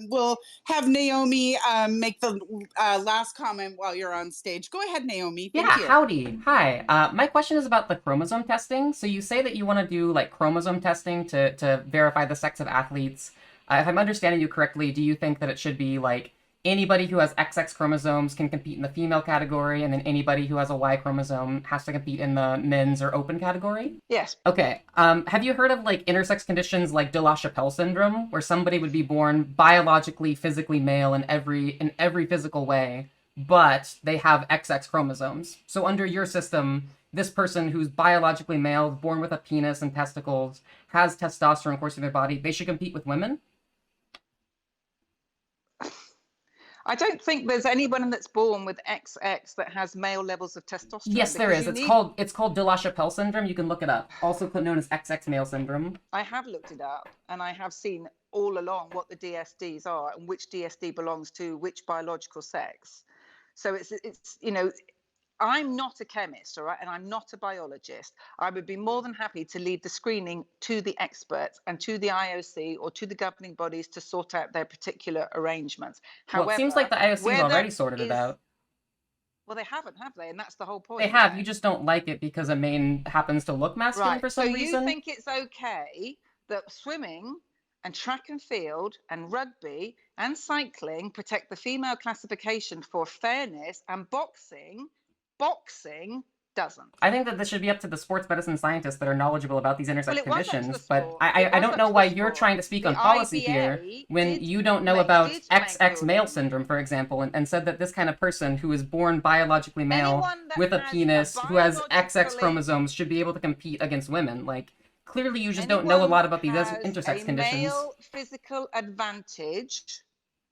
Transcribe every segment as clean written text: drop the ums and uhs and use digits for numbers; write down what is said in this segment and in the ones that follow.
we'll have Naomi make the last comment while you're on stage. Go ahead, Naomi. Thank Yeah, you. howdy. Hi. My question is about the chromosome testing. So you say that you want to do like chromosome testing to verify the sex of athletes. If I'm understanding you correctly, do you think that it should be like anybody who has XX chromosomes can compete in the female category, and then anybody who has a Y chromosome has to compete in the men's or open category? Yes. Okay. Have you heard of like intersex conditions like de la Chapelle syndrome, where somebody would be born biologically, physically male in every physical way, but they have XX chromosomes? So under your system, this person who's biologically male, born with a penis and testicles, has testosterone coursing their body, they should compete with women? I don't think there's anyone that's born with XX that has male levels of testosterone. Yes, there Because is. you It's need. called de la Chapelle syndrome. You can look it up. Also known as XX male syndrome. I have looked it up, and I have seen all along what the DSDs are and which DSD belongs to which biological sex. So it's I'm not a chemist, all right, and I'm not a biologist. I would be more than happy to leave the screening to the experts and to the IOC or to the governing bodies to sort out their particular arrangements. Well, it seems like However, the IOC's where there already sorted it is, out. well, they haven't, have they? And that's the whole They point, have. You right? just don't like it because Imane happens to look masculine Right. for So some you reason. think it's okay that swimming and track and field and rugby and cycling protect the female classification for fairness, and boxing doesn't? I think that this should be up to the sports medicine scientists that are knowledgeable about these Well, intersex it was up to the conditions, but sport. I, It I, I was don't up know to the why you're sport. trying to speak The on policy here IBA when you don't know about did make XX male ruling. syndrome, for example, and said that this kind of person who is born biologically male Anyone that with a has a penis, who has XX biologically chromosomes, should be able to compete against women. Like, clearly you just don't know a anyone lot that about these has a intersex conditions. male physical advantage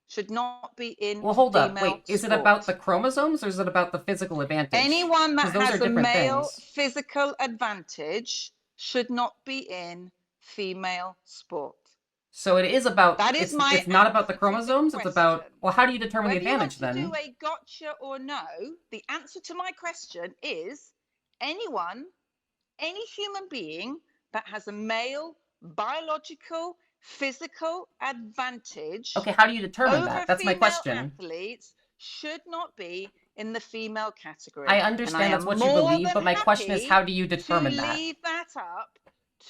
should not be in Well, hold up. female Wait, is it about the sport. chromosomes or is it about the physical advantage? Anyone Because that those are has a different male things. physical advantage should not be in female sport. So it is about That is my it's not about the answer to the chromosomes, it's about, question. well, how do you determine the Whether you want advantage to do then? a gotcha or no, the answer to my question is anyone, any human being that has a male biological physical advantage Okay, how do you determine over that? That's my female question. athletes should not be in the female I category. And I understand that's am what you more believe, than but my question is, happy how do you to determine that? leave that up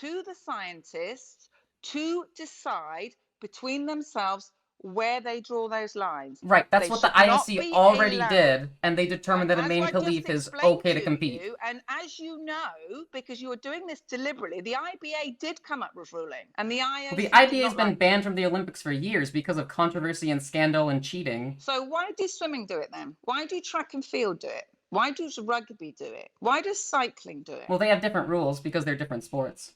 to the scientists to decide between themselves where they draw those lines. Right, that's They what the should not IOC be already allowed. did, and they determined And that as Imane I just Khelif is explained okay to to compete. you, and as you know, because you are doing this deliberately, the IBA did come up with ruling, and the Well, the IOC did IBA has not been like it. banned from the Olympics for years because of controversy and scandal and cheating. So why does swimming do it then? Why do track and field do it? Why does rugby do it? Why does cycling do it? Well, they have different rules because they're different sports.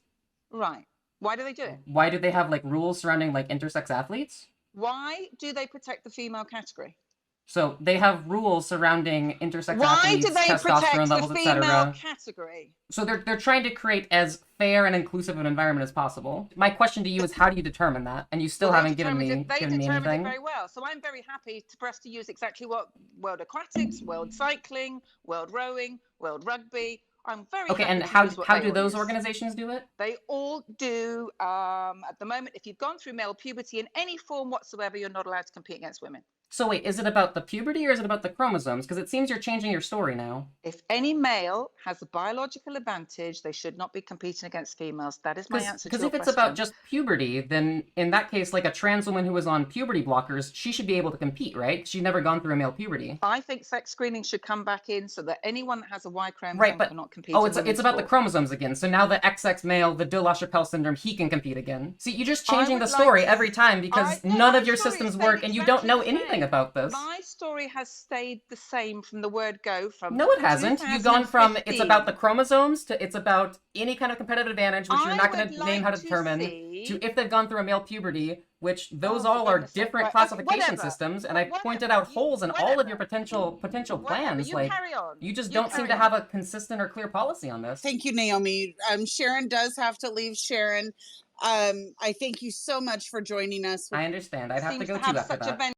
Right. Why do they do it? Why do they have like rules surrounding like intersex athletes? Why do they protect the female category? So they have rules surrounding intersex Why do athletes, they testosterone protect the levels, female etc. category? So they're trying to create as fair and inclusive an environment as possible. My question to you is, how do you determine that? And you still Well, haven't given me they given me determined it anything. very well. So I'm very happy for us to use exactly what World Aquatics, World Cycling, World Rowing, World Rugby. I'm very Okay, happy and to how use what how they do all those use. organizations do it? They all do. At the moment, if you've gone through male puberty in any form whatsoever, you're not allowed to compete against women. So wait, is it about the puberty or is it about the chromosomes? Because it seems you're changing your story now. If any male has a biological advantage, they should not be competing against females. That is my Because answer to because your if it's about question. just puberty, then in that case, like a trans woman who is on puberty blockers, she should be able to compete, right? She's never gone through a male puberty. I think sex screening should come back in so that anyone that has a Y Right, chromosome but cannot compete oh, in it's women's about the sport. chromosomes again. So now the XX male, the de la Chapelle syndrome, he can compete again. See, you're just I changing the would like story to. every time because No, none my of your story has systems stayed work and you don't exactly know the anything same. about this. My story has stayed the same from the word go from No, it hasn't. You've gone from it's about the 2015. chromosomes to it's about any kind of competitive advantage, which you're I not going would to name how like to to determine, to see. if they've gone through a male puberty, which those Oh, for all are goodness sake! different Right, okay, classification whatever, systems, and I've pointed whatever. out You holes in all of your whatever, potential whatever. plans. You Like, carry on. you just You don't seem carry to on. have a consistent or clear policy on this. Thank you, Naomi. Sharon does have to leave. Sharon, I thank you so much for joining us. I understand. I'd have to Seems go to too have after such a that.